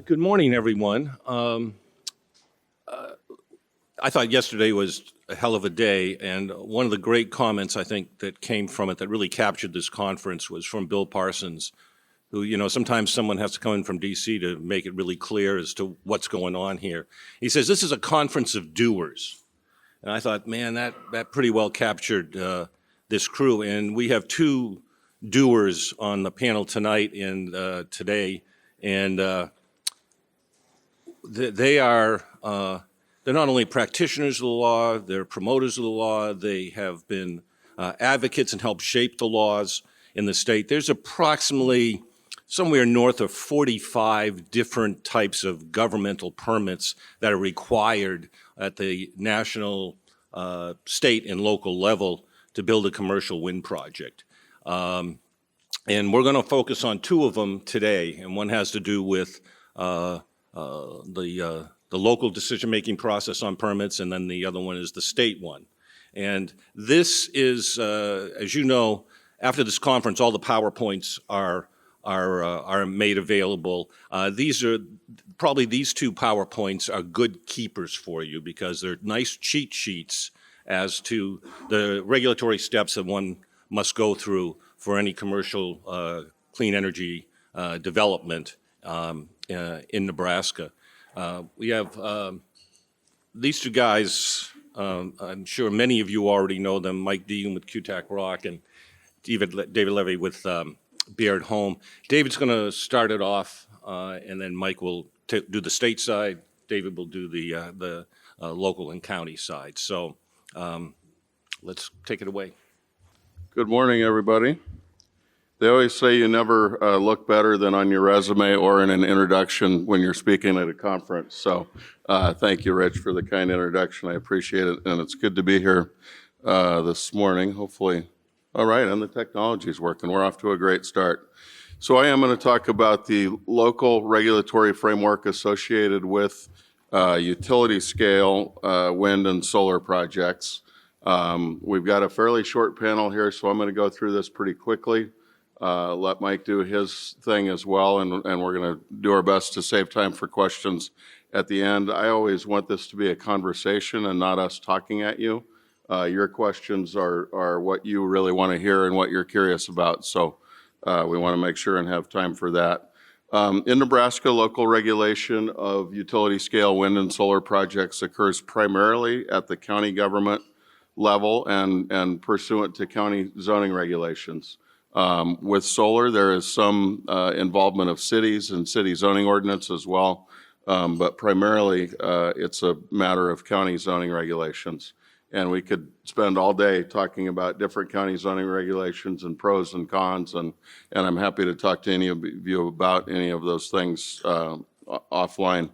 Good morning, everyone. I thought yesterday was a hell of a day, and one of the great comments I think that came from it that really captured this conference was from Bill Parsons, who, sometimes someone has to come in from DC to make it really clear as to what's going on here. He says, this is a conference of doers. And I thought, man, that pretty well captured this crew. And we have two doers on the panel tonight and today, and they're not only practitioners of the law, they're promoters of the law, they have been advocates and helped shape the laws in the state. There's approximately somewhere north of 45 different types of governmental permits that are required at the national, state, and local level to build a commercial wind project. And we're going to focus on two of them today, and one has to do with the local decision-making process on permits, and then the other one is the state one. And this is, as you know, after this conference, all the PowerPoints are made available. These two PowerPoints are good keepers for you because they're nice cheat sheets as to the regulatory steps that one must go through for any commercial clean energy development in Nebraska. We have these two guys, I'm sure many of you already know them, Mike Degan with Kutak Rock and David Levy with Baird Holm. David's going to start it off, and then Mike will do the state side. David will do the local and county side. So let's take it away. Good morning, everybody. They always say you never look better than on your resume or in an introduction when you're speaking at a conference. So thank you, Rich, for the kind introduction. I appreciate it, and it's good to be here this morning, hopefully. All right, and the technology's working. We're off to a great start. So I am going to talk about the local regulatory framework associated with utility scale wind and solar projects. We've got a fairly short panel here, so I'm going to go through this pretty quickly. Let Mike do his thing as well, and we're going to do our best to save time for questions at the end. I always want this to be a conversation and not us talking at you. Your questions are what you really want to hear and what you're curious about, so we want to make sure and have time for that. In Nebraska, local regulation of utility scale wind and solar projects occurs primarily at the county government level and pursuant to county zoning regulations. With solar, there is some involvement of cities and city zoning ordinance as well, but primarily it's a matter of county zoning regulations. And we could spend all day talking about different county zoning regulations and pros and cons, and I'm happy to talk to any of you about any of those things offline.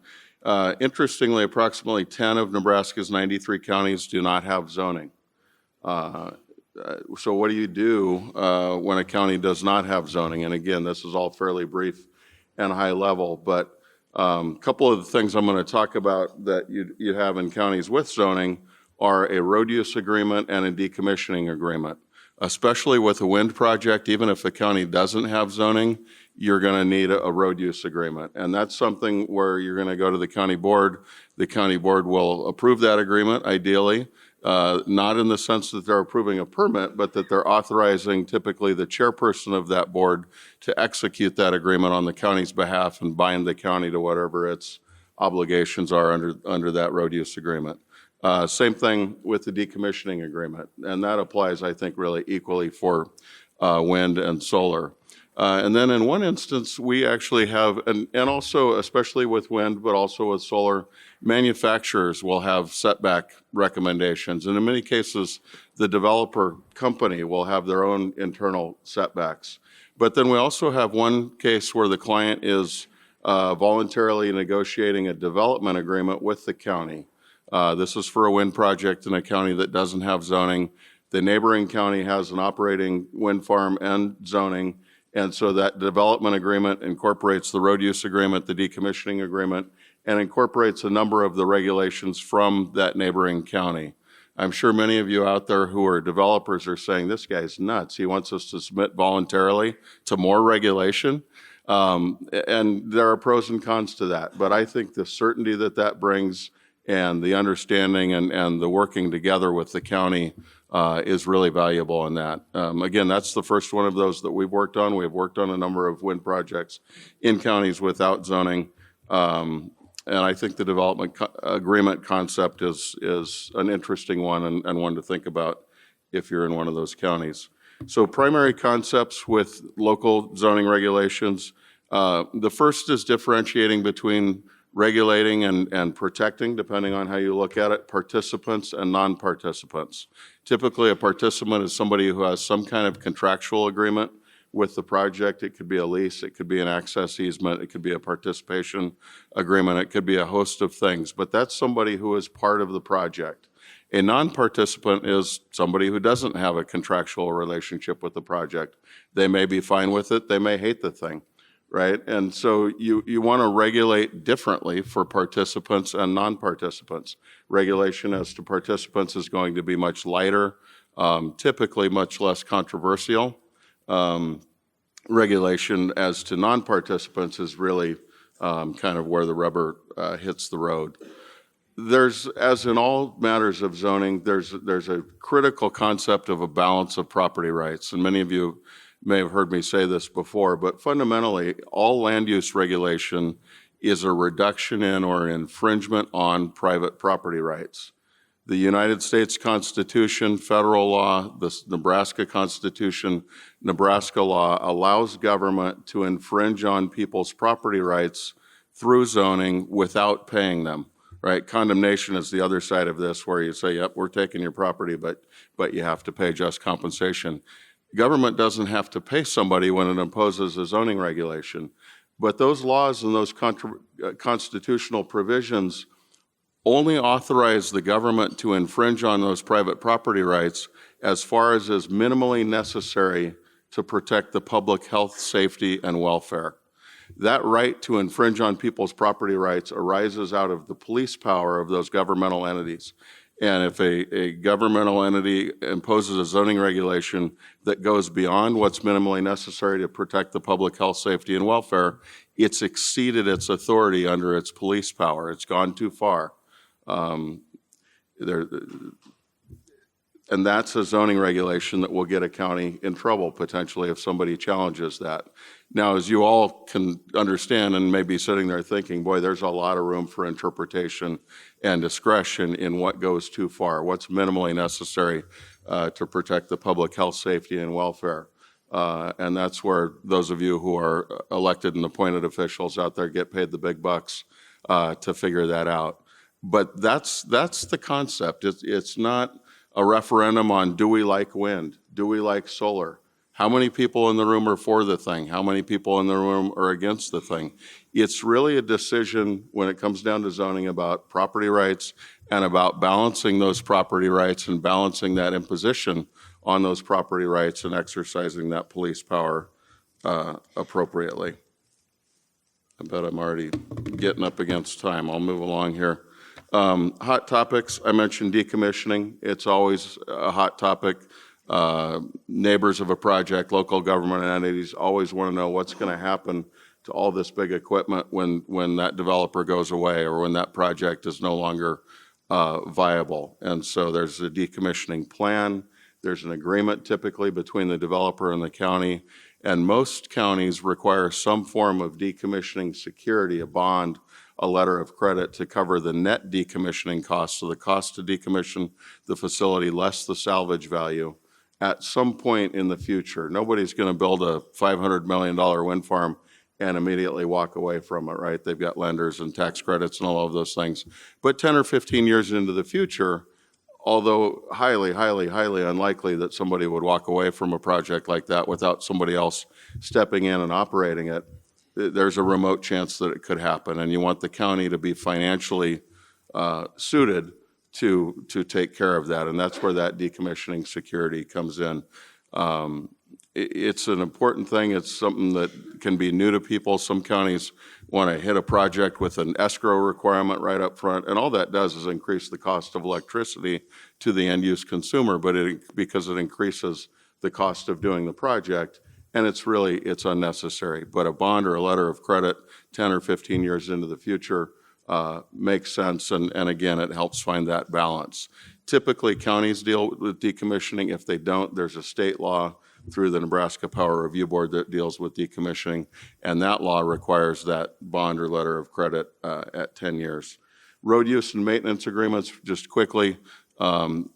Interestingly, approximately 10 of Nebraska's 93 counties do not have zoning. So what do you do when a county does not have zoning? And again, this is all fairly brief and high level, but a couple of the things I'm going to talk about that you have in counties with zoning are a road use agreement and a decommissioning agreement. Especially with a wind project, even if the county doesn't have zoning, you're going to need a road use agreement. And that's something where you're going to go to the county board. The county board will approve that agreement, ideally. Not in the sense that they're approving a permit, but that they're authorizing typically the chairperson of that board to execute that agreement on the county's behalf and bind the county to whatever its obligations are under that road use agreement. Same thing with the decommissioning agreement, and that applies, I think, really equally for wind and solar. And then in one instance, we actually have, and also especially with wind, but also with solar, manufacturers will have setback recommendations. And in many cases, the developer company will have their own internal setbacks. But then we also have one case where the client is voluntarily negotiating a development agreement with the county. This is for a wind project in a county that doesn't have zoning. The neighboring county has an operating wind farm and zoning. And so that development agreement incorporates the road use agreement, the decommissioning agreement, and incorporates a number of the regulations from that neighboring county. I'm sure many of you out there who are developers are saying, this guy's nuts. He wants us to submit voluntarily to more regulation. And there are pros and cons to that, but I think the certainty that that brings and the understanding and the working together with the county is really valuable in that. Again, that's the first one of those that we've worked on. We've worked on a number of wind projects in counties without zoning. And I think the development agreement concept is an interesting one and one to think about if you're in one of those counties. So primary concepts with local zoning regulations. The first is differentiating between regulating and protecting, depending on how you look at it, participants and non-participants. Typically, a participant is somebody who has some kind of contractual agreement with the project. It could be a lease, it could be an access easement, it could be a participation agreement, it could be a host of things, but that's somebody who is part of the project. A non-participant is somebody who doesn't have a contractual relationship with the project. They may be fine with it, they may hate the thing, right? And so you want to regulate differently for participants and non-participants. Regulation as to participants is going to be much lighter, typically much less controversial. Regulation as to non-participants is really kind of where the rubber hits the road. There's, as in all matters of zoning, there's a critical concept of a balance of property rights. And many of you may have heard me say this before, but fundamentally, all land use regulation is a reduction in or an infringement on private property rights. The United States Constitution, federal law, the Nebraska Constitution, Nebraska law allows government to infringe on people's property rights through zoning without paying them, right? Condemnation is the other side of this, where you say, yep, we're taking your property, but you have to pay just compensation. Government doesn't have to pay somebody when it imposes a zoning regulation, but those laws and those constitutional provisions only authorize the government to infringe on those private property rights as far as is minimally necessary to protect the public health, safety, and welfare. That right to infringe on people's property rights arises out of the police power of those governmental entities. And if a governmental entity imposes a zoning regulation that goes beyond what's minimally necessary to protect the public health, safety, and welfare, it's exceeded its authority under its police power. It's gone too far. And that's a zoning regulation that will get a county in trouble potentially if somebody challenges that. Now, as you all can understand and may be sitting there thinking, boy, there's a lot of room for interpretation and discretion in what goes too far, what's minimally necessary to protect the public health, safety, and welfare. And that's where those of you who are elected and appointed officials out there get paid the big bucks to figure that out. But that's the concept. It's not a referendum on, do we like wind? Do we like solar? How many people in the room are for the thing? How many people in the room are against the thing? It's really a decision when it comes down to zoning about property rights and about balancing those property rights and balancing that imposition on those property rights and exercising that police power appropriately. I bet I'm already getting up against time. I'll move along here. Hot topics, I mentioned decommissioning. It's always a hot topic. Neighbors of a project, local government entities always want to know what's going to happen to all this big equipment when that developer goes away or when that project is no longer viable. And so there's a decommissioning plan. There's an agreement typically between the developer and the county. And most counties require some form of decommissioning security, a bond, a letter of credit to cover the net decommissioning costs. So the cost to decommission the facility less the salvage value at some point in the future. Nobody's going to build a $500 million wind farm and immediately walk away from it, right? They've got lenders and tax credits and all of those things. But 10 or 15 years into the future, although highly, highly, highly unlikely that somebody would walk away from a project like that without somebody else stepping in and operating it, there's a remote chance that it could happen. And you want the county to be financially suited to take care of that. And that's where that decommissioning security comes in. It's an important thing. It's something that can be new to people. Some counties want to hit a project with an escrow requirement right up front, and all that does is increase the cost of electricity to the end-use consumer, but because it increases the cost of doing the project, and it's unnecessary. But a bond or a letter of credit 10 or 15 years into the future makes sense, and again, it helps find that balance. Typically, counties deal with decommissioning. If they don't, there's a state law through the Nebraska Power Review Board that deals with decommissioning, and that law requires that bond or letter of credit at 10 years. Road use and maintenance agreements, just quickly,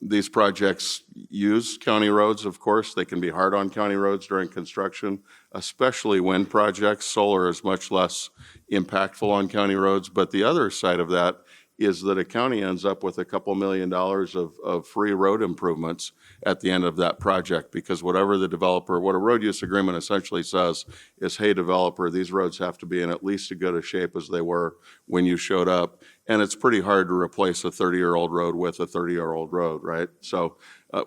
these projects use county roads, of course. They can be hard on county roads during construction, especially wind projects. Solar is much less impactful on county roads, but the other side of that is that a county ends up with a couple $1 million of free road improvements at the end of that project, because whatever the developer, what a road use agreement essentially says is, hey, developer, these roads have to be in at least as good a shape as they were when you showed up. And it's pretty hard to replace a 30-year-old road with a 30-year-old road, right? So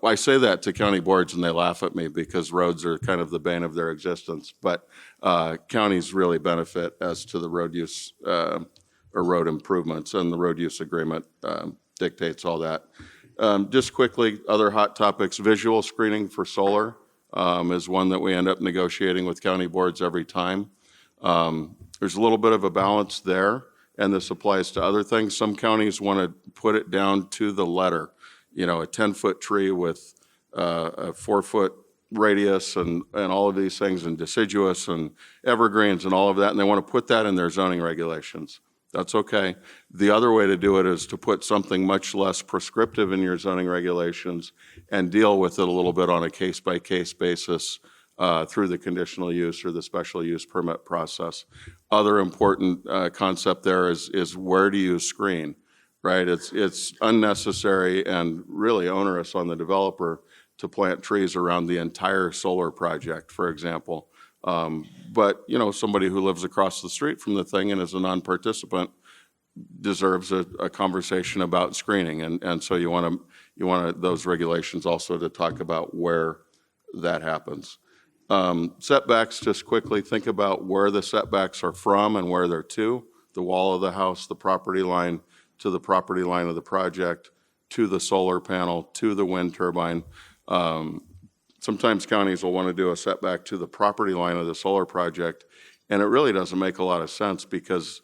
I say that to county boards and they laugh at me because roads are kind of the bane of their existence. But counties really benefit as to the road use or road improvements, and the road use agreement dictates all that. Just quickly, other hot topics, visual screening for solar is one that we end up negotiating with county boards every time. There's a little bit of a balance there, and this applies to other things. Some counties want to put it down to the letter, a 10-foot tree with a 4-foot radius and all of these things, and deciduous and evergreens and all of that, and they want to put that in their zoning regulations. That's okay. The other way to do it is to put something much less prescriptive in your zoning regulations and deal with it a little bit on a case-by-case basis through the conditional use or the special use permit process. Other important concept there is where do you screen, right? It's unnecessary and really onerous on the developer to plant trees around the entire solar project, for example. But somebody who lives across the street from the thing and is a non-participant deserves a conversation about screening, and so you want those regulations also to talk about where that happens. Setbacks, just quickly, think about where the setbacks are from and where they're to. The wall of the house, the property line, to the property line of the project, to the solar panel, to the wind turbine. Sometimes counties will want to do a setback to the property line of the solar project, and it really doesn't make a lot of sense, because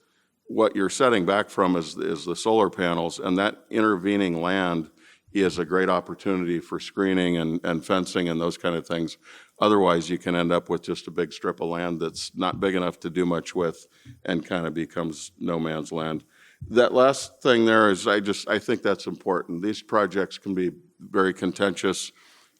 what you're setting back from is the solar panels, and that intervening land is a great opportunity for screening and fencing and those kind of things. Otherwise, you can end up with just a big strip of land that's not big enough to do much with and kind of becomes no man's land. That last thing there is, I think that's important. These projects can be very contentious,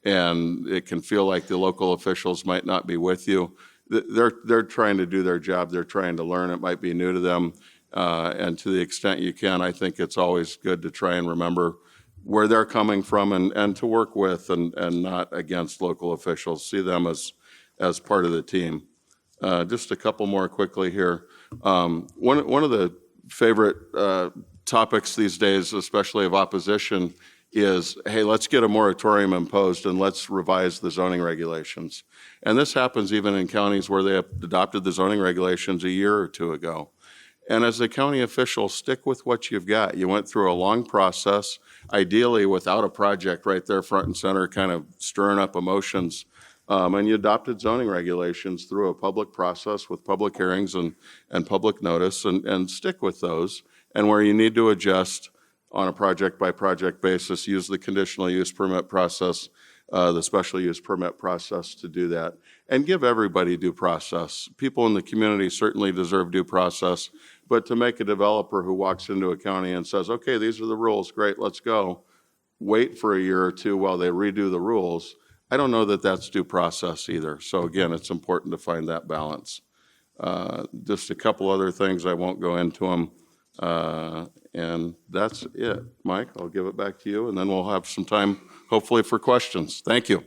and it can feel like the local officials might not be with you. They're trying to do their job. They're trying to learn. It might be new to them. And to the extent you can, I think it's always good to try and remember where they're coming from and to work with and not against local officials. See them as part of the team. Just a couple more quickly here. One of the favorite topics these days, especially of opposition, is, hey, let's get a moratorium imposed and let's revise the zoning regulations. And this happens even in counties where they have adopted the zoning regulations a year or two ago. And as a county official, stick with what you've got. You went through a long process, ideally without a project right there front and center, kind of stirring up emotions. And you adopted zoning regulations through a public process with public hearings and public notice, and stick with those. And where you need to adjust on a project-by-project basis, use the conditional use permit process, the special use permit process to do that, and give everybody due process. People in the community certainly deserve due process, but to make a developer who walks into a county and says, okay, these are the rules, great, let's go, wait for a year or two while they redo the rules, I don't know that that's due process either. So again, it's important to find that balance. Just a couple other things, I won't go into them. And that's it. Mike, I'll give it back to you, and then we'll have some time, hopefully, for questions. Thank you.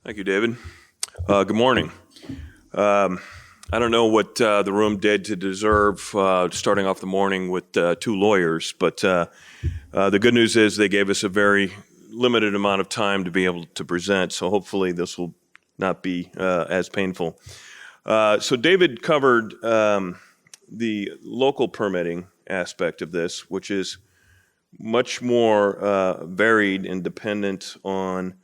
Thank you, David. Good morning. I don't know what the room did to deserve starting off the morning with two lawyers, but the good news is they gave us a very limited amount of time to be able to present, so hopefully this will not be as painful. So David covered the local permitting aspect of this, which is much more varied and dependent on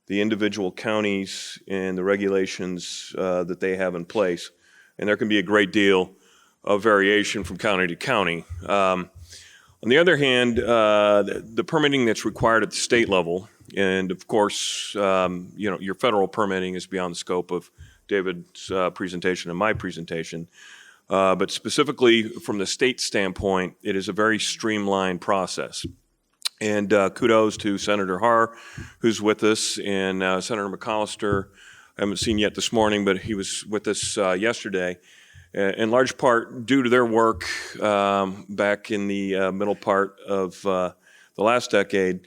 the individual counties and the regulations that they have in place. And there can be a great deal of variation from county to county. On the other hand, the permitting that's required at the state level, and of course, your federal permitting is beyond the scope of David's presentation and my presentation. But specifically from the state standpoint, it is a very streamlined process. And kudos to Senator Har, who's with us, and Senator McAllister. I haven't seen yet this morning, but he was with us yesterday. In large part due to their work back in the middle part of the last decade,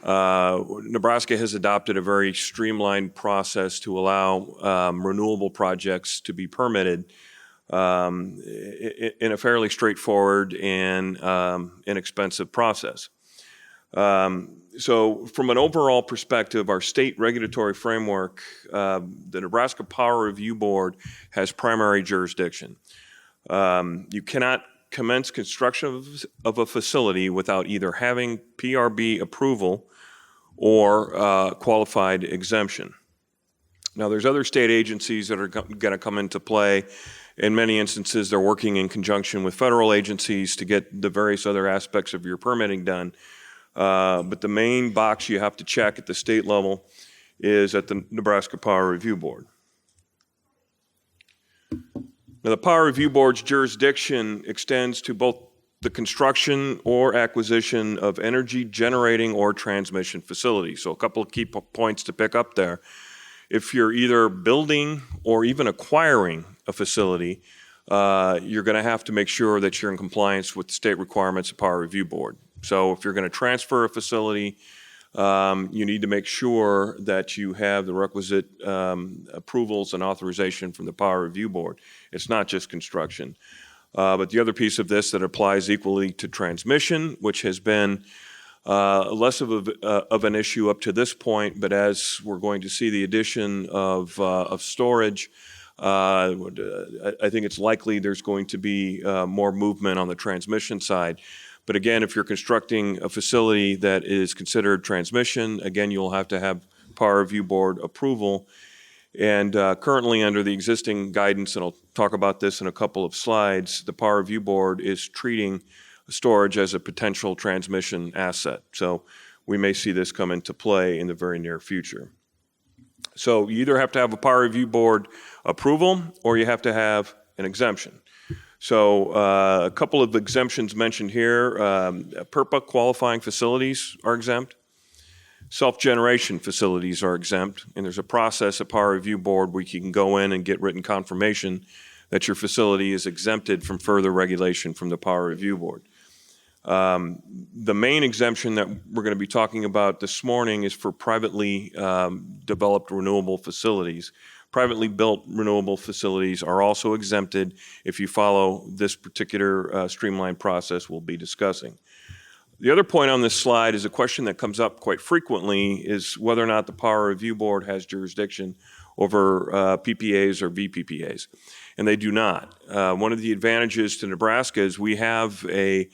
Nebraska has adopted a very streamlined process to allow renewable projects to be permitted in a fairly straightforward and inexpensive process. So from an overall perspective, our state regulatory framework, the Nebraska Power Review Board has primary jurisdiction. You cannot commence construction of a facility without either having PRB approval or qualified exemption. Now, there's other state agencies that are going to come into play. In many instances, they're working in conjunction with federal agencies to get the various other aspects of your permitting done. But the main box you have to check at the state level is at the Nebraska Power Review Board. Now, the Power Review Board's jurisdiction extends to both the construction or acquisition of energy generating or transmission facilities. So a couple of key points to pick up there. If you're either building or even acquiring a facility, you're going to have to make sure that you're in compliance with the state requirements of Power Review Board. So if you're going to transfer a facility, you need to make sure that you have the requisite approvals and authorization from the Power Review Board. It's not just construction. But the other piece of this that applies equally to transmission, which has been less of an issue up to this point, but as we're going to see the addition of storage, I think it's likely there's going to be more movement on the transmission side. But again, if you're constructing a facility that is considered transmission, again, you'll have to have Power Review Board approval. And currently under the existing guidance, and I'll talk about this in a couple of slides, the Power Review Board is treating storage as a potential transmission asset. So we may see this come into play in the very near future. So you either have to have a Power Review Board approval or you have to have an exemption. So a couple of exemptions mentioned here. PURPA qualifying facilities are exempt. Self-generation facilities are exempt, and there's a process at Power Review Board where you can go in and get written confirmation that your facility is exempted from further regulation from the Power Review Board. The main exemption that we're going to be talking about this morning is for privately developed renewable facilities. Privately built renewable facilities are also exempted if you follow this particular streamlined process we'll be discussing. The other point on this slide is a question that comes up quite frequently is whether or not the Power Review Board has jurisdiction over PPAs or VPPAs, and they do not. One of the advantages to Nebraska is we have a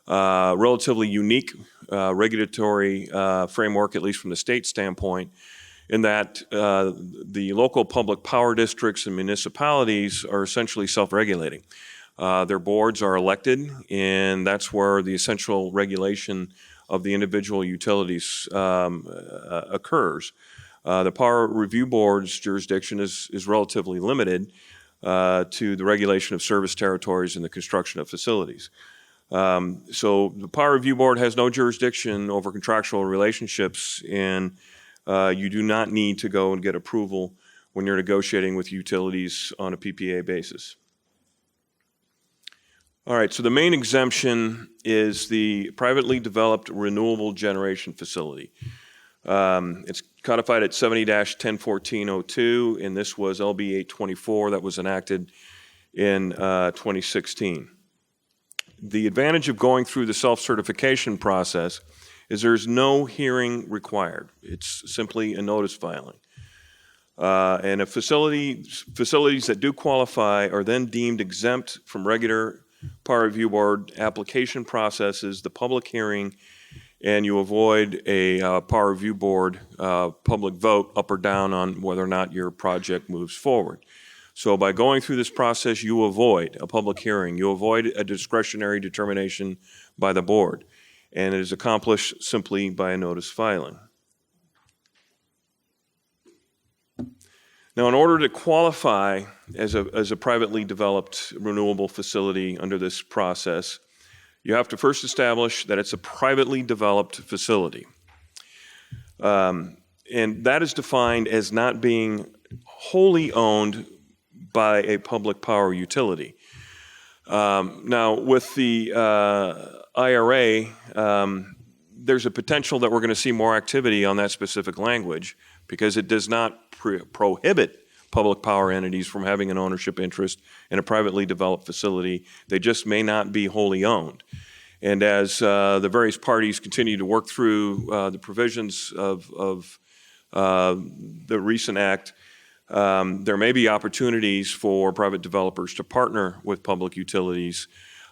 relatively unique regulatory framework, at least from the state standpoint, in that the local public power districts and municipalities are essentially self-regulating. Their boards are elected, and that's where the essential regulation of the individual utilities occurs. The Power Review Board's jurisdiction is relatively limited to the regulation of service territories and the construction of facilities. So the Power Review Board has no jurisdiction over contractual relationships, and you do not need to go and get approval when you're negotiating with utilities on a PPA basis. All right, so the main exemption is the privately developed renewable generation facility. It's codified at 70-101402, and this was LB 824 that was enacted in 2016. The advantage of going through the self-certification process is there's no hearing required. It's simply a notice filing. And a facilities that do qualify are then deemed exempt from regular Power Review Board application processes, the public hearing, and you avoid a Power Review Board public vote up or down on whether or not your project moves forward. So by going through this process, you avoid a public hearing, you avoid a discretionary determination by the board, and it is accomplished simply by a notice filing. Now, in order to qualify as a privately developed renewable facility under this process, you have to first establish that it's a privately developed facility. And that is defined as not being wholly owned by a public power utility. Now, with the IRA, there's a potential that we're going to see more activity on that specific language because it does not prohibit public power entities from having an ownership interest in a privately developed facility. They just may not be wholly owned. And as the various parties continue to work through the provisions of the recent act, there may be opportunities for private developers to partner with public utilities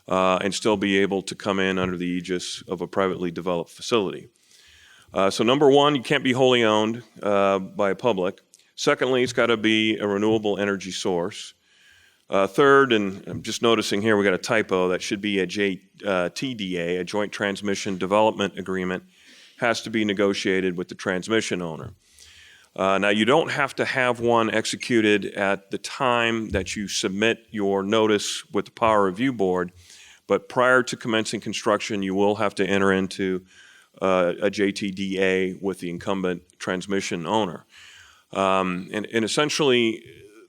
and still be able to come in under the aegis of a privately developed facility. So number one, you can't be wholly owned by a public. Secondly, it's got to be a renewable energy source. Third, and I'm just noticing here we got a typo, that should be a JTDA, a Joint Transmission Development Agreement, has to be negotiated with the transmission owner. Now, you don't have to have one executed at the time that you submit your notice with the Power Review Board, but prior to commencing construction, you will have to enter into a JTDA with the incumbent transmission owner. And essentially,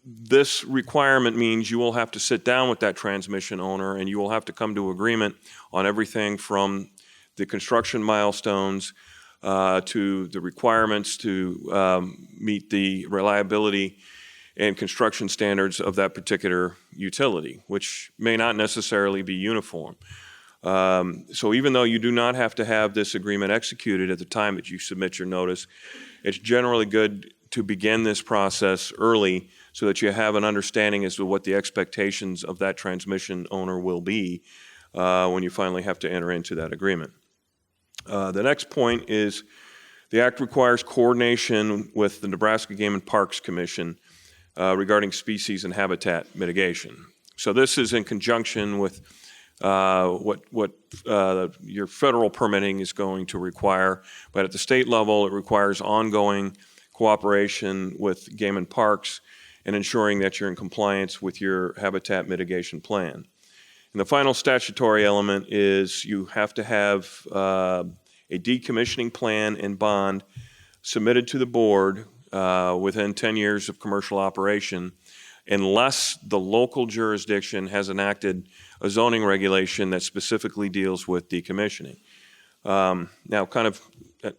this requirement means you will have to sit down with that transmission owner and you will have to come to agreement on everything from the construction milestones to the requirements to meet the reliability and construction standards of that particular utility, which may not necessarily be uniform. So even though you do not have to have this agreement executed at the time that you submit your notice, it's generally good to begin this process early so that you have an understanding as to what the expectations of that transmission owner will be when you finally have to enter into that agreement. The next point is the Act requires coordination with the Nebraska Game and Parks Commission regarding species and habitat mitigation. So this is in conjunction with what your federal permitting is going to require, but at the state level it requires ongoing cooperation with Game and Parks and ensuring that you're in compliance with your habitat mitigation plan. And the final statutory element is you have to have a decommissioning plan and bond submitted to the board within 10 years of commercial operation unless the local jurisdiction has enacted a zoning regulation that specifically deals with decommissioning. Now, kind of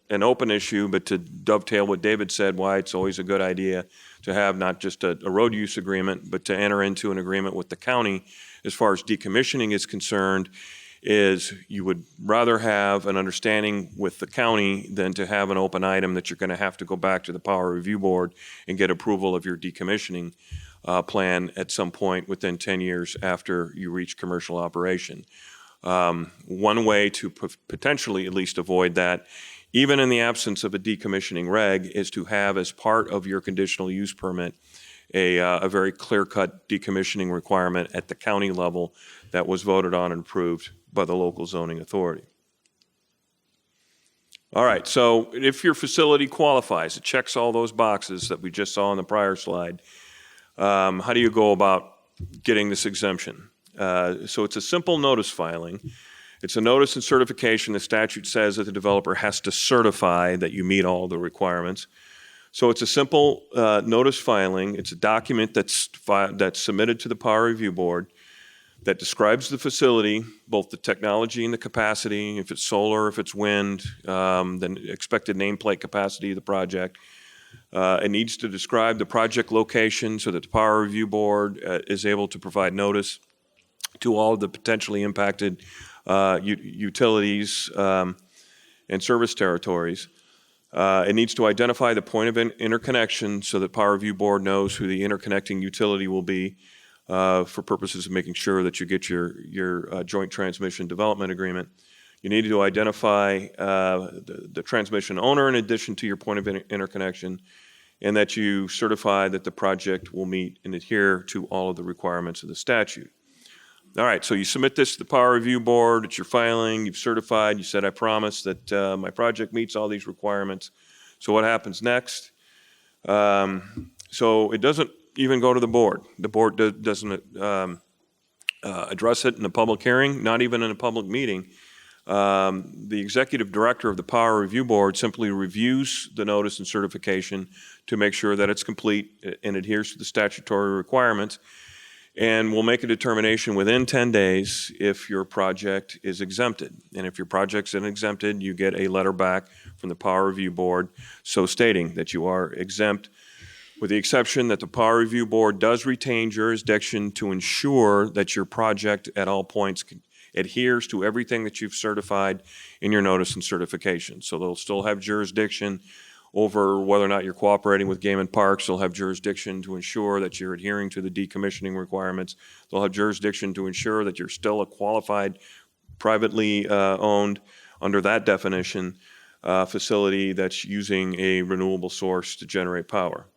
an open issue, but to dovetail what David said, why it's always a good idea to have not just a road use agreement, but to enter into an agreement with the county as far as decommissioning is concerned, is you would rather have an understanding with the county than to have an open item that you're going to have to go back to the Power Review Board and get approval of your decommissioning plan at some point within 10 years after you reach commercial operation. One way to potentially at least avoid that, even in the absence of a decommissioning reg, is to have as part of your conditional use permit a very clear-cut decommissioning requirement at the county level that was voted on and approved by the local zoning authority. All right, so if your facility qualifies, it checks all those boxes that we just saw on the prior slide, how do you go about getting this exemption? So it's a simple notice filing. It's a notice and certification. The statute says that the developer has to certify that you meet all the requirements. So it's a simple notice filing. It's a document that's submitted to the Power Review Board that describes the facility, both the technology and the capacity, if it's solar, if it's wind, then expected nameplate capacity of the project. It needs to describe the project location so that the Power Review Board is able to provide notice to all of the potentially impacted utilities and service territories. It needs to identify the point of interconnection so that Power Review Board knows who the interconnecting utility will be for purposes of making sure that you get your joint transmission development agreement. You need to identify the transmission owner in addition to your point of interconnection, and that you certify that the project will meet and adhere to all of the requirements of the statute. All right, so you submit this to the Power Review Board, it's your filing, you've certified, you said, I promise that my project meets all these requirements. So what happens next? So it doesn't even go to the board. The board doesn't address it in a public hearing, not even in a public meeting. The executive director of the Power Review Board simply reviews the notice and certification to make sure that it's complete and adheres to the statutory requirements, and will make a determination within 10 days if your project is exempted. And if your project's exempted, you get a letter back from the Power Review Board so stating that you are exempt, with the exception that the Power Review Board does retain jurisdiction to ensure that your project at all points adheres to everything that you've certified in your notice and certification. So they'll still have jurisdiction over whether or not you're cooperating with Game and Parks. They'll have jurisdiction to ensure that you're adhering to the decommissioning requirements. They'll have jurisdiction to ensure that you're still a qualified, privately owned, under that definition, facility that's using a renewable source to generate power.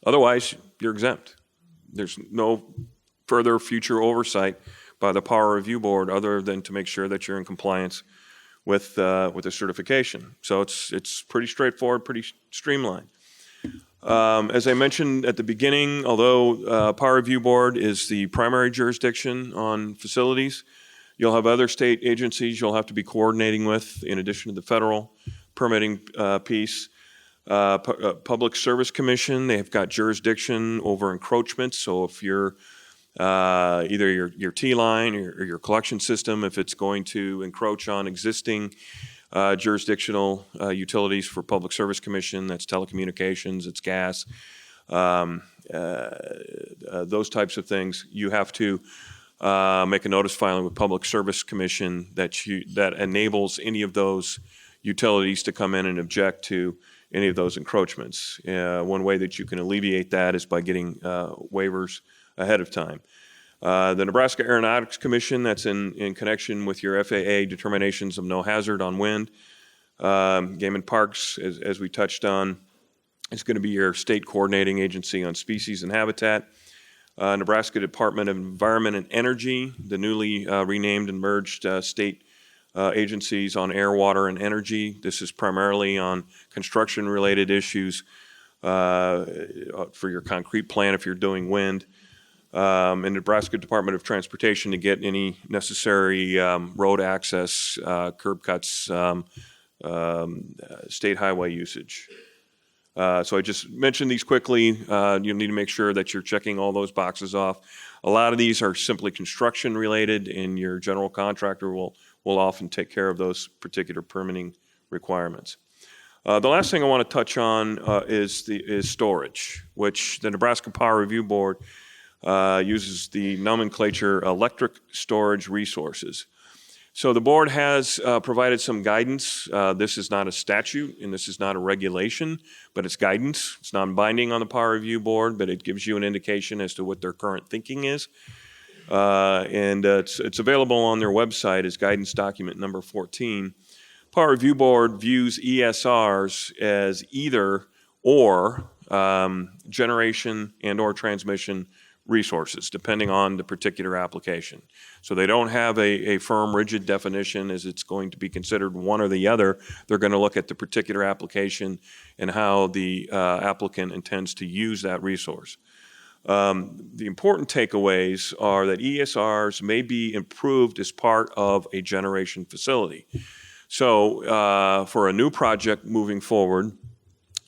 Otherwise, you're exempt. There's no further future oversight by the Power Review Board other than to make sure that you're in compliance with the certification. So it's pretty straightforward, pretty streamlined. As I mentioned at the beginning, although Power Review Board is the primary jurisdiction on facilities, you'll have other state agencies you'll have to be coordinating with in addition to the federal permitting piece. Public Service Commission, they've got jurisdiction over encroachments. So if you're either your T-line or your collection system, if it's going to encroach on existing jurisdictional utilities for Public Service Commission, that's telecommunications, it's gas, those types of things, you have to make a notice filing with Public Service Commission that enables any of those utilities to come in and object to any of those encroachments. One way that you can alleviate that is by getting waivers ahead of time. The Nebraska Aeronautics Commission, that's in connection with your FAA determinations of no hazard on wind. Game and Parks, as we touched on, is going to be your state coordinating agency on species and habitat. Nebraska Department of Environment and Energy, the newly renamed and merged state agencies on air, water, and energy. This is primarily on construction-related issues for your concrete plant if you're doing wind. And Nebraska Department of Transportation to get any necessary road access, curb cuts, state highway usage. So I just mentioned these quickly. You need to make sure that you're checking all those boxes off. A lot of these are simply construction related, and your general contractor will often take care of those particular permitting requirements. The last thing I want to touch on is storage, which the Nebraska Power Review Board uses the nomenclature electric storage resources. So the board has provided some guidance. This is not a statute and this is not a regulation, but it's guidance. It's non-binding on the Power Review Board, but it gives you an indication as to what their current thinking is. And it's available on their website as guidance document number 14. Power Review Board views ESRs as either or generation and or transmission resources, depending on the particular application. So they don't have a firm, rigid definition as it's going to be considered one or the other. They're going to look at the particular application and how the applicant intends to use that resource. The important takeaways are that ESRs may be improved as part of a generation facility. So for a new project moving forward,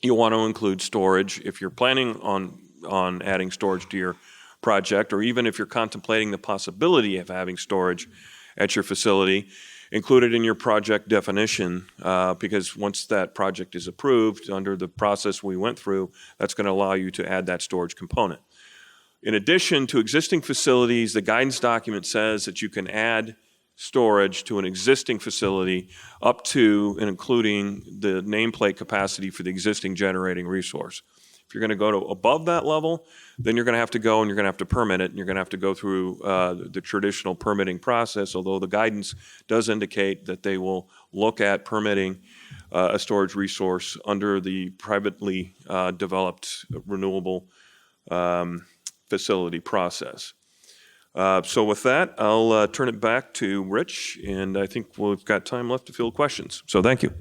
you'll want to include storage. If you're planning on adding storage to your project, or even if you're contemplating the possibility of having storage at your facility, include it in your project definition, because once that project is approved under the process we went through, that's going to allow you to add that storage component. In addition to existing facilities, the guidance document says that you can add storage to an existing facility up to and including the nameplate capacity for the existing generating resource. If you're going to go to above that level, then you're going to have to go and you're going to have to permit it, and you're going to have to go through the traditional permitting process, although the guidance does indicate that they will look at permitting a storage resource under the privately developed renewable facility process. So with that, I'll turn it back to Rich, and I think we've got time left to field questions. So thank you.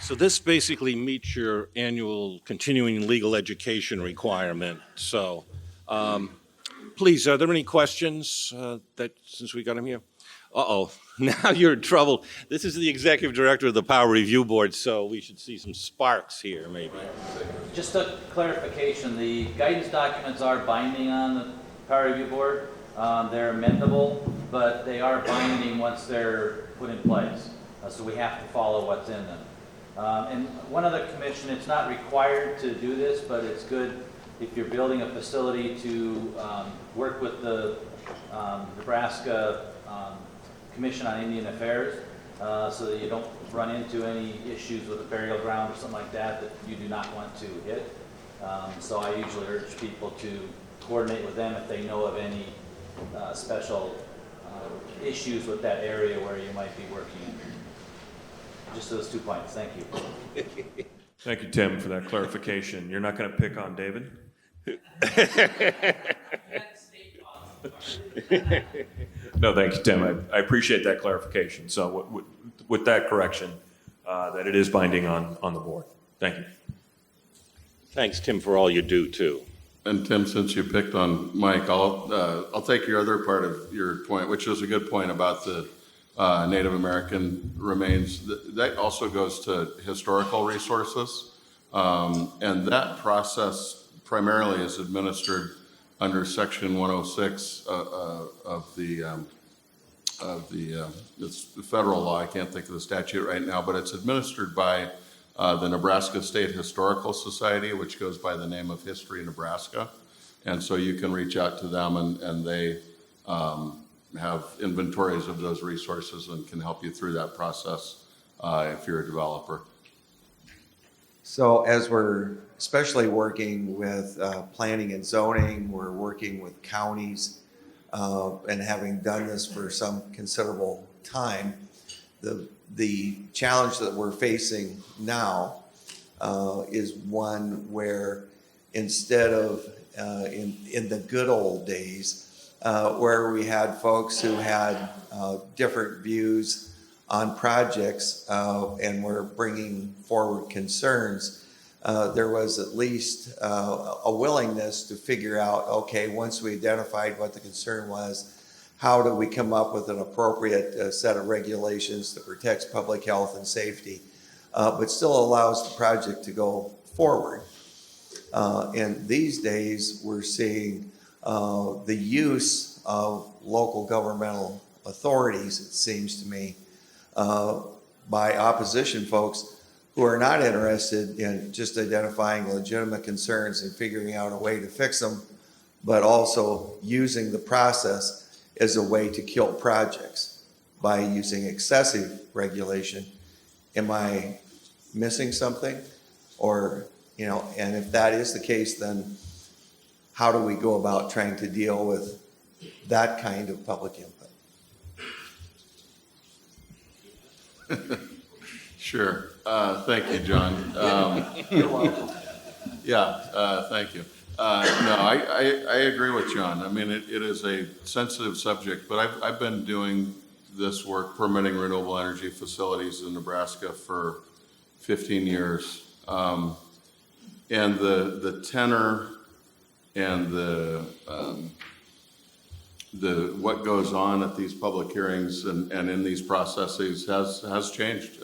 So this basically meets your annual continuing legal education requirement. So please, are there any questions since we got him here? Uh-oh, now you're in trouble. This is the executive director of the Power Review Board, so we should see some sparks here, maybe. Just a clarification, the guidance documents are binding on the Power Review Board. They're amendable, but they are binding once they're put in place. So we have to follow what's in them. And one other commission, it's not required to do this, but it's good if you're building a facility to work with the Nebraska Commission on Indian Affairs, so that you don't run into any issues with a burial ground or something like that that you do not want to hit. So I usually urge people to coordinate with them if they know of any special issues with that area where you might be working in. Just those 2 points. Thank you. Thank you, Tim, for that clarification. You're not going to pick on David? No, thank you, Tim. I appreciate that clarification. So with that correction, that it is binding on the board. Thank you. Thanks, Tim, for all you do, too. And Tim, since you picked on Mike, I'll take your other part of your point, which was a good point about the Native American remains. That also goes to historical resources, and that process primarily is administered under Section 106 it's the federal law. I can't think of the statute right now, but it's administered by the Nebraska State Historical Society, which goes by the name of History Nebraska. And so you can reach out to them, and they have inventories of those resources and can help you through that process if you're a developer. So as we're especially working with planning and zoning, we're working with counties, and having done this for some considerable time, the challenge that we're facing now is one where instead of in the good old days, where we had folks who had different views on projects and were bringing forward concerns, there was at least a willingness to figure out, okay, once we identified what the concern was, how do we come up with an appropriate set of regulations that protects public health and safety, but still allows the project to go forward. And these days, we're seeing the use of local governmental authorities, it seems to me, by opposition folks who are not interested in just identifying legitimate concerns and figuring out a way to fix them, but also using the process as a way to kill projects by using excessive regulation. Am I missing something? Or, and if that is the case, then how do we go about trying to deal with that kind of public input? Sure. Thank you, John. You're welcome. Thank you. No, I agree with John. I mean, it is a sensitive subject, but I've been doing this work, permitting renewable energy facilities in Nebraska for 15 years. And the tenor and the what goes on at these public hearings and in these processes has changed,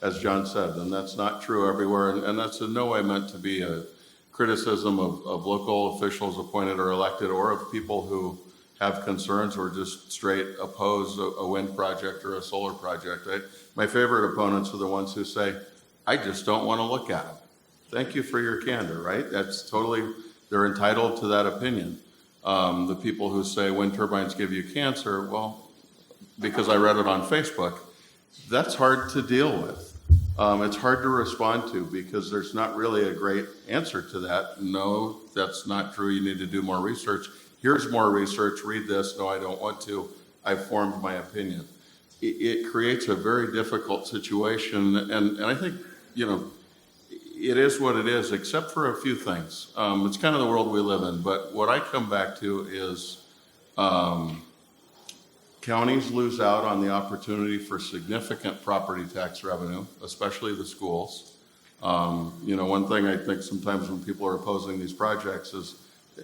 as John said, and that's not true everywhere, and that's in no way meant to be a criticism of local officials appointed or elected, or of people who have concerns or just straight oppose a wind project or a solar project. My favorite opponents are the ones who say, I just don't want to look at them. Thank you for your candor, right? That's totally, they're entitled to that opinion. The people who say wind turbines give you cancer, well, because I read it on Facebook, that's hard to deal with. It's hard to respond to because there's not really a great answer to that. No, that's not true. You need to do more research. Here's more research. Read this. No, I don't want to. I've formed my opinion. It creates a very difficult situation. And I think, it is what it is, except for a few things. It's kind of the world we live in. But what I come back to is counties lose out on the opportunity for significant property tax revenue, especially the schools. One thing I think sometimes when people are opposing these projects is,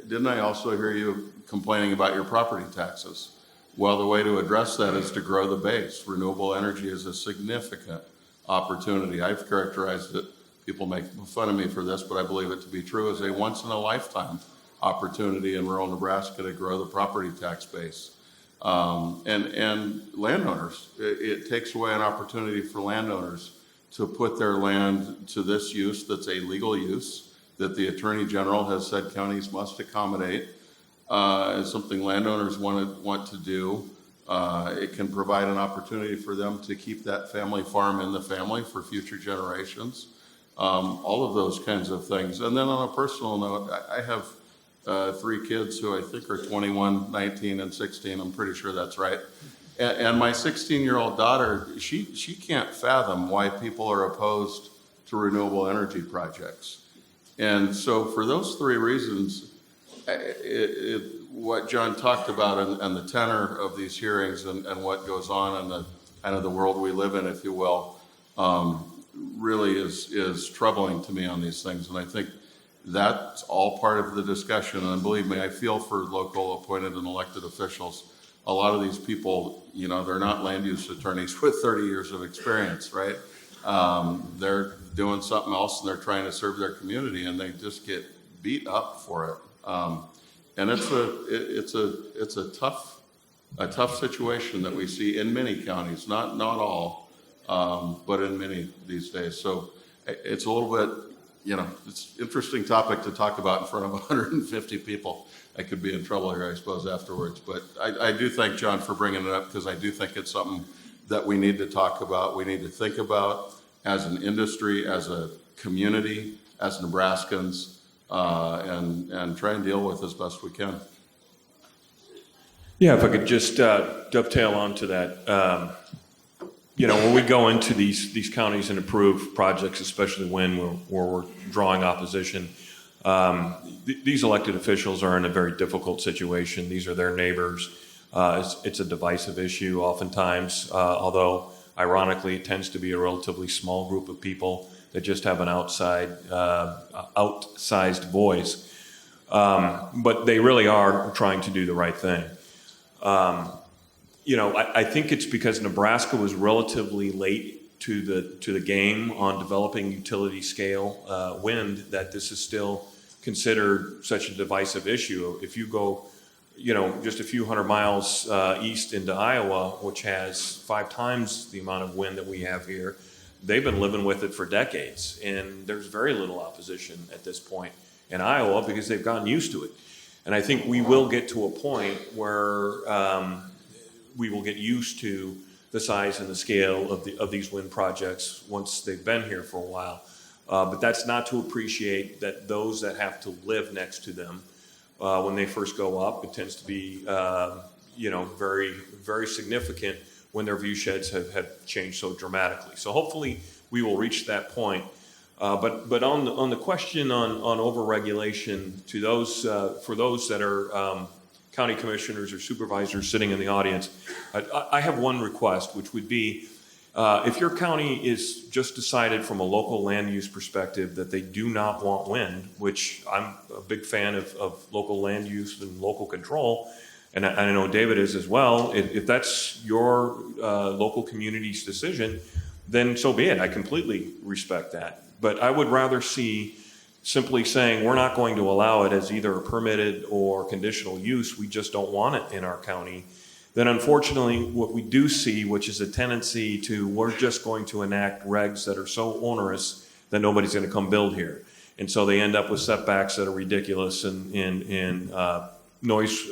didn't I also hear you complaining about your property taxes? Well, the way to address that is to grow the base. Renewable energy is a significant opportunity. I've characterized it, people make fun of me for this, but I believe it to be true, as a once in a lifetime opportunity in rural Nebraska to grow the property tax base. And landowners, it takes away an opportunity for landowners to put their land to this use that's a legal use that the Attorney General has said counties must accommodate. It's something landowners want to do. It can provide an opportunity for them to keep that family farm in the family for future generations. All of those kinds of things. And then on a personal note, I have 3 kids who I think are 21, 19, and 16. I'm pretty sure that's right. And my 16-year-old daughter, she can't fathom why people are opposed to renewable energy projects. And so for those 3 reasons, what John talked about and the tenor of these hearings and what goes on in the kind of the world we live in, if you will, really is troubling to me on these things. And I think that's all part of the discussion. And believe me, I feel for local appointed and elected officials. A lot of these people, they're not land use attorneys with 30 years of experience, right? They're doing something else and they're trying to serve their community and they just get beat up for it. And it's a tough situation that we see in many counties, not all, but in many these days. So it's a little bit, it's an interesting topic to talk about in front of 150 people. I could be in trouble here, I suppose, afterwards. But I do thank John for bringing it up because I do think it's something that we need to talk about. We need to think about as an industry, as a community, as Nebraskans, and try and deal with as best we can. Yeah, if I could just dovetail onto that. When we go into these counties and approve projects, especially when we're drawing opposition, these elected officials are in a very difficult situation. These are their neighbors. It's a divisive issue oftentimes, although ironically it tends to be a relatively small group of people that just have an outsized voice. But they really are trying to do the right thing. I think it's because Nebraska was relatively late to the game on developing utility scale wind that this is still considered such a divisive issue. If you go, just a few hundred miles east into Iowa, which has 5 times the amount of wind that we have here, they've been living with it for decades, and there's very little opposition at this point in Iowa because they've gotten used to it. And I think we will get to a point where we will get used to the size and the scale of these wind projects once they've been here for a while. But that's not to appreciate that those that have to live next to them, when they first go up, it tends to be, very, very significant when their view sheds have changed so dramatically. So hopefully we will reach that point. But on the question on overregulation, to those for those that are county commissioners or supervisors sitting in the audience, I have one request, which would be if your county is just decided from a local land use perspective that they do not want wind, which I'm a big fan of local land use and local control, and I know David is as well. If that's your local community's decision, then so be it. I completely respect that. But I would rather see simply saying we're not going to allow it as either a permitted or conditional use, we just don't want it in our county, then unfortunately what we do see, which is a tendency to we're just going to enact regs that are so onerous that nobody's going to come build here. And so they end up with setbacks that are ridiculous and noise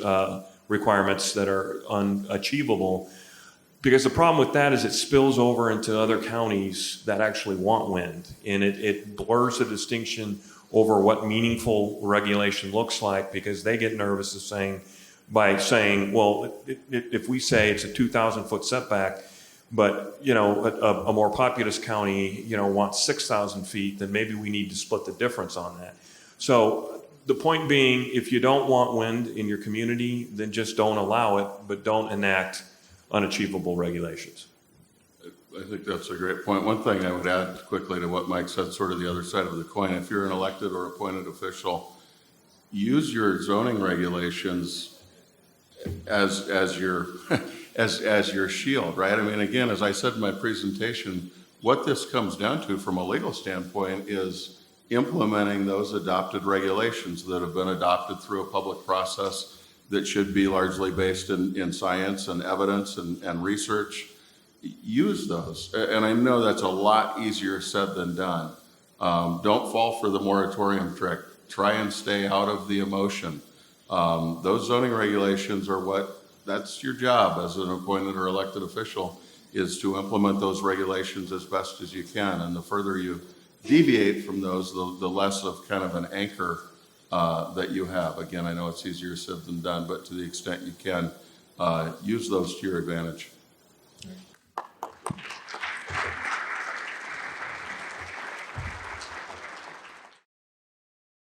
requirements that are unachievable. Because the problem with that is it spills over into other counties that actually want wind, and it blurs the distinction over what meaningful regulation looks like, because they get nervous by saying, well, if we say it's a 2,000-foot setback, but, you know, a more populous county, you know, wants 6,000 feet, then maybe we need to split the difference on that. So the point being, if you don't want wind in your community, then just don't allow it, but don't enact unachievable regulations. I think that's a great point. One thing I would add quickly to what Mike said, sort of the other side of the coin, if you're an elected or appointed official, use your zoning regulations as your as your shield, right? I mean, again, as I said in my presentation, what this comes down to from a legal standpoint is implementing those adopted regulations that have been adopted through a public process that should be largely based in science and evidence and research. Use those. And I know that's a lot easier said than done. Don't fall for the moratorium trick. Try and stay out of the emotion. Those zoning regulations are that's your job as an appointed or elected official, is to implement those regulations as best as you can. And the further you deviate from those, the less of kind of an anchor that you have. Again, I know it's easier said than done, but to the extent you can, use those to your advantage.